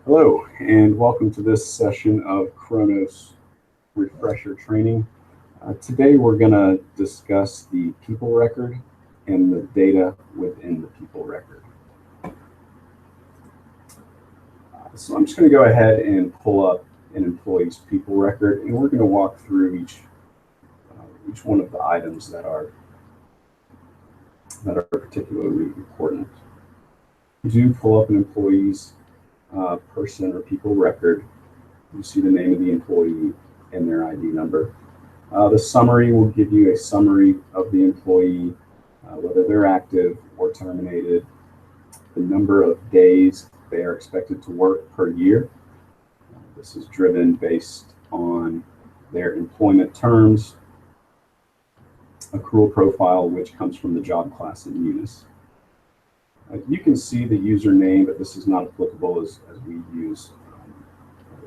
Hello, and welcome to this session of Kronos Refresher Training. Today we're going to discuss the people record and the data within the people record. So I'm just going to go ahead and pull up an employee's people record, and we're going to walk through each one of the items that are particularly important. Do pull up an employee's person or people record. You see the name of the employee and their ID number. The summary will give you a summary of the employee, whether they're active or terminated, the number of days they are expected to work per year. This is driven based on their employment terms, accrual profile, which comes from the job class in Munis. You can see the username, but this is not applicable as we use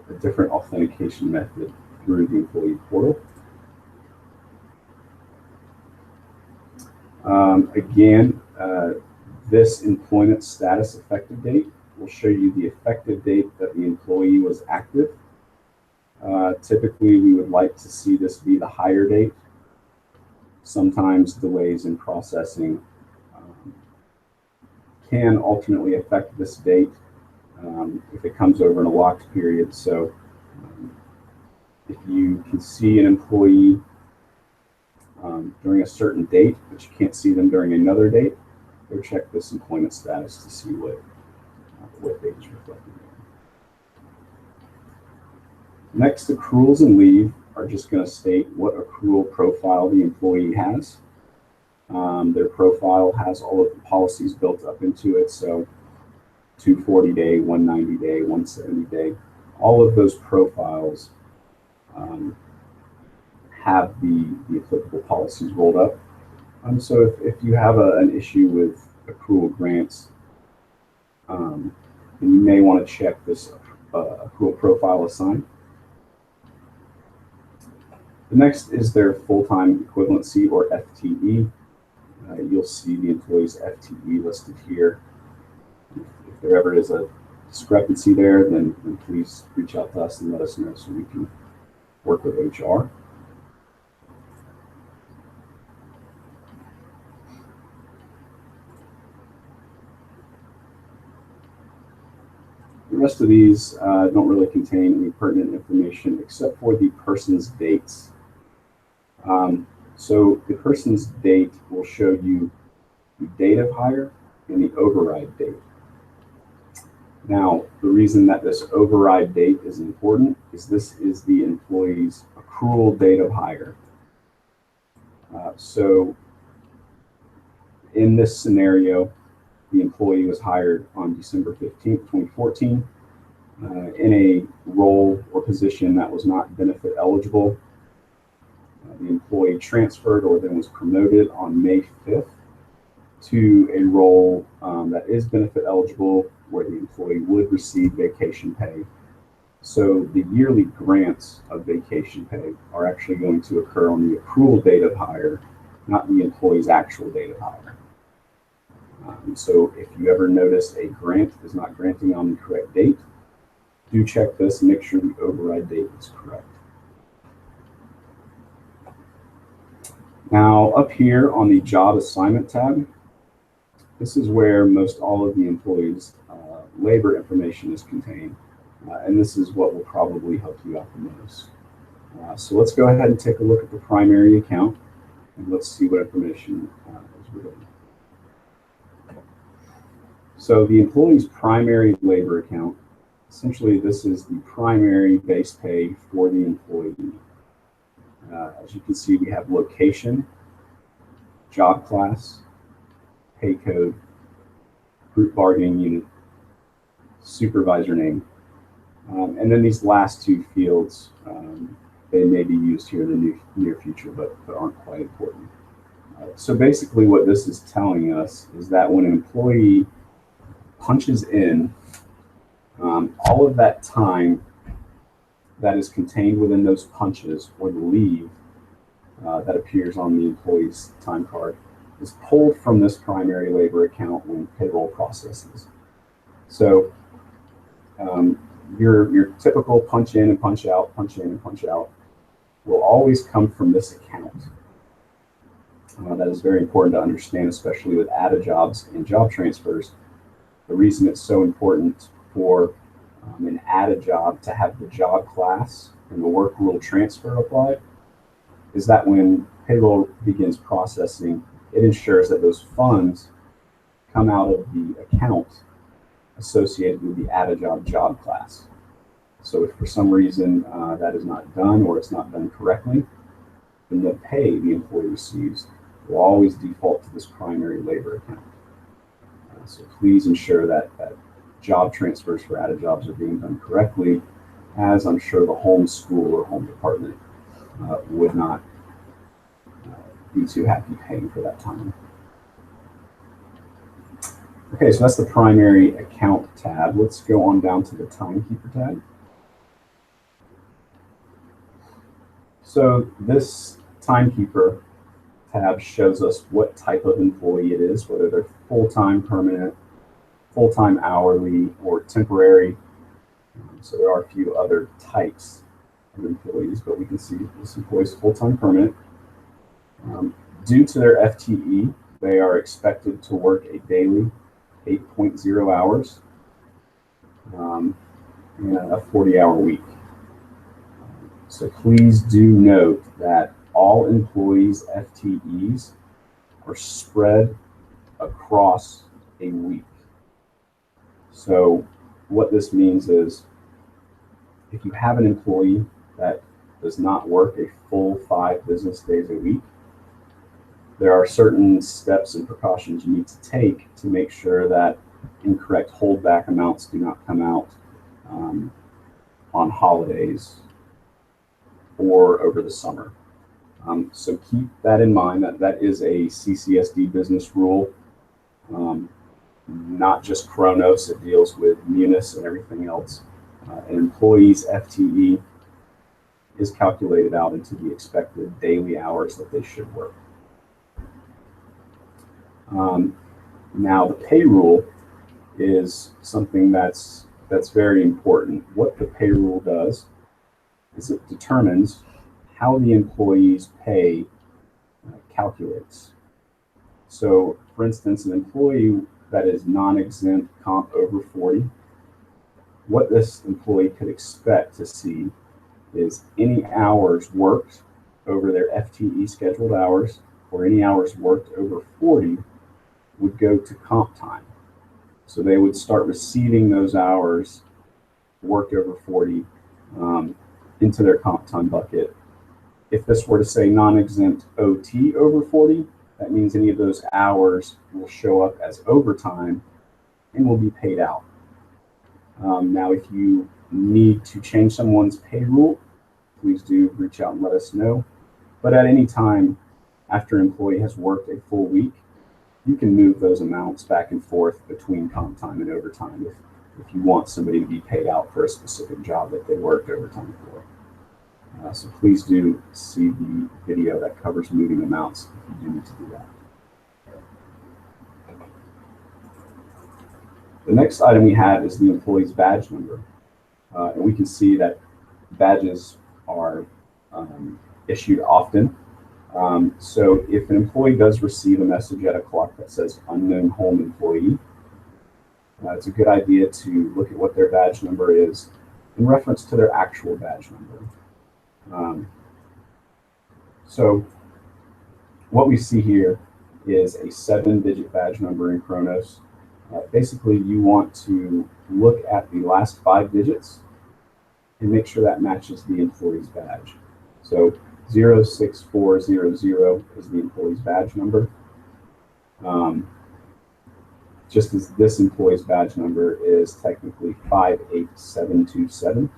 a different authentication method through the employee portal. This employment status effective date will show you the effective date that the employee was active. Typically, we would like to see this be the higher date. Sometimes delays in processing can ultimately affect this date if it comes over in a locked period. So if you can see an employee during a certain date, but you can't see them during another date, go check this employment status to see what date is reflected there. Next, accruals and leave are just going to state what accrual profile the employee has. Their profile has all of the policies built up into it, so 240-day, 190-day, 170-day, all of those profiles have the applicable policies rolled up. So if you have an issue with accrual grants, then you may want to check this accrual profile assigned. The next is their full-time equivalency, or FTE. You'll see the employee's FTE listed here. If there ever is a discrepancy there, then please reach out to us and let us know so we can work with HR. The rest of these don't really contain any pertinent information except for the person's dates. So the person's date will show you the date of hire and the override date. Now, the reason that this override date is important is this is the employee's accrual date of hire. So in this scenario, the employee was hired on December 15th, 2014 in a role or position that was not benefit eligible. The employee transferred or then was promoted on May 5th to a role that is benefit eligible, where the employee would receive vacation pay. So the yearly grants of vacation pay are actually going to occur on the accrual date of hire, not the employee's actual date of hire. So if you ever notice a grant is not granting on the correct date, do check this and make sure the override date is correct. Now, up here on the job assignment tab, this is where most all of the employees' labor information is contained. And this is what will probably help you out the most. So let's go ahead and take a look at the primary account, and let's see what information is written. So the employee's primary labor account, essentially this is the primary base pay for the employee. As you can see, we have location, job class, pay code, group bargaining unit, supervisor name, and then these last two fields, they may be used here in the near future, but aren't quite important. So basically what this is telling us is that when an employee punches in, all of that time that is contained within those punches, or the leave that appears on the employee's time card, is pulled from this primary labor account when payroll processes. So Your typical punch in and punch out, punch in and punch out will always come from this account. That is very important to understand, especially with added jobs and job transfers. The reason it's so important for an added job to have the job class and the work rule transfer applied is that when payroll begins processing, it ensures that those funds come out of the account associated with the added job class. So if for some reason that is not done or it's not done correctly, then the pay the employee receives will always default to this primary labor account. So please ensure that job transfers for added jobs are being done correctly, as I'm sure the home school or home department would not be too happy paying for that time. Okay, so that's the primary account tab. Let's go on down to the timekeeper tab. So this timekeeper tab shows us what type of employee it is, whether they're full-time, permanent, full-time, hourly, or temporary. So there are a few other types of employees, but we can see this employee is full-time, permanent. Due to their FTE, they are expected to work a daily 8.0 hours in a 40-hour week. So please do note that all employees' FTEs are spread across a week. So what this means is if you have an employee that does not work a full 5 business days a week, there are certain steps and precautions you need to take to make sure that incorrect holdback amounts do not come out on holidays or over the summer. So keep that in mind, that is a CCSD business rule, not just Kronos. It deals with Munis and everything else. An employee's FTE is calculated out into the expected daily hours that they should work. Now the pay rule is something that's very important. What the pay rule does is it determines how the employee's pay calculates. So for instance, an employee that is non-exempt comp over 40, what this employee could expect to see is any hours worked over their FTE scheduled hours or any hours worked over 40 would go to comp time. So they would start receiving those hours worked over 40 into their comp time bucket. If this were to say non-exempt OT over 40, that means any of those hours will show up as overtime and will be paid out. Now, if you need to change someone's pay rule, please do reach out and let us know. But at any time after an employee has worked a full week, you can move those amounts back and forth between comp time and overtime if you want somebody to be paid out for a specific job that they worked overtime for. So please do see the video that covers moving amounts if you do need to do that. The next item we have is the employee's badge number. And we can see that badges are issued often. So if an employee does receive a message at a clock that says unknown home employee, it's a good idea to look at what their badge number is in reference to their actual badge number. So what we see here is a 7-digit badge number in Kronos. Basically, you want to look at the last 5 digits and make sure that matches the employee's badge. So 06400 is the employee's badge number. Just as this employee's badge number is technically 58727.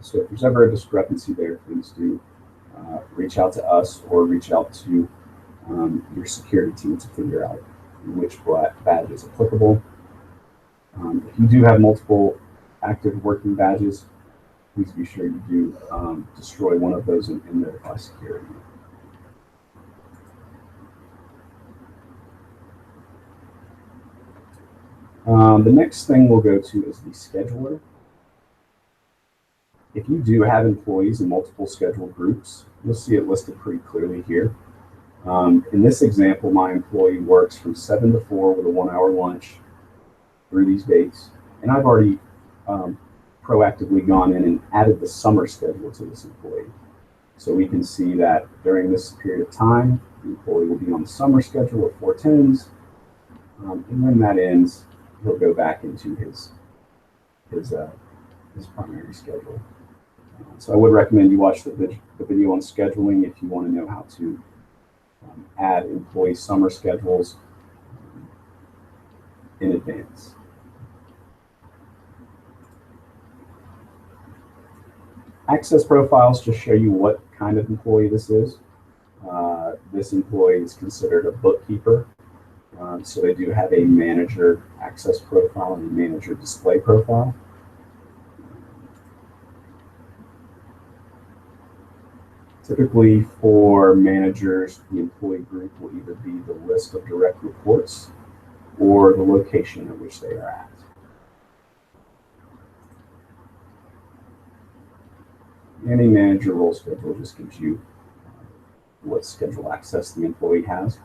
So if there's ever a discrepancy there, please do reach out to us or reach out to your security team to figure out which badge is applicable. If you do have multiple active working badges, please be sure you do destroy one of those and notify security. The next thing we'll go to is the scheduler. If you do have employees in multiple scheduled groups, you'll see it listed pretty clearly here. In this example, my employee works from 7 to 4 with a 1-hour lunch through these dates. And I've already proactively gone in and added the summer schedule to this employee. So we can see that during this period of time, the employee will be on the summer schedule of 410s. And when that ends, he'll go back into his primary schedule. So I would recommend you watch the video on scheduling if you want to know how to add employee summer schedules in advance. Access profiles just show you what kind of employee this is. This employee is considered a bookkeeper. So they do have a manager access profile and a manager display profile. Typically for managers, the employee group will either be the list of direct reports or the location at which they are at. And a manager role schedule just gives you what schedule access the employee has.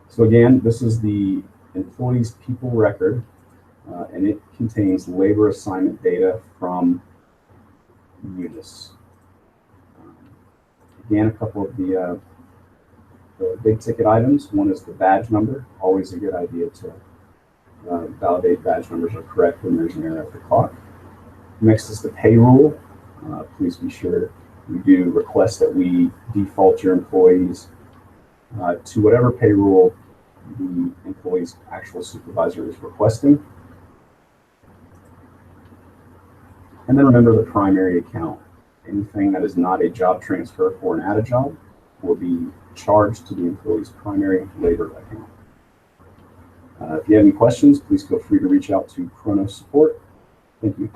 So again, this is the employee's people record, and it contains labor assignment data from Unis. Again, a couple of the big ticket items. One is the badge number. Always a good idea to validate badge numbers are correct when there's an error at the clock. Next is the pay rule. Please be sure you do request that we default your employees to whatever pay rule the employee's actual supervisor is requesting. And then remember the primary account. Anything that is not a job transfer or an added job will be charged to the employee's primary labor account. If you have any questions, please feel free to reach out to Kronos support. Thank you.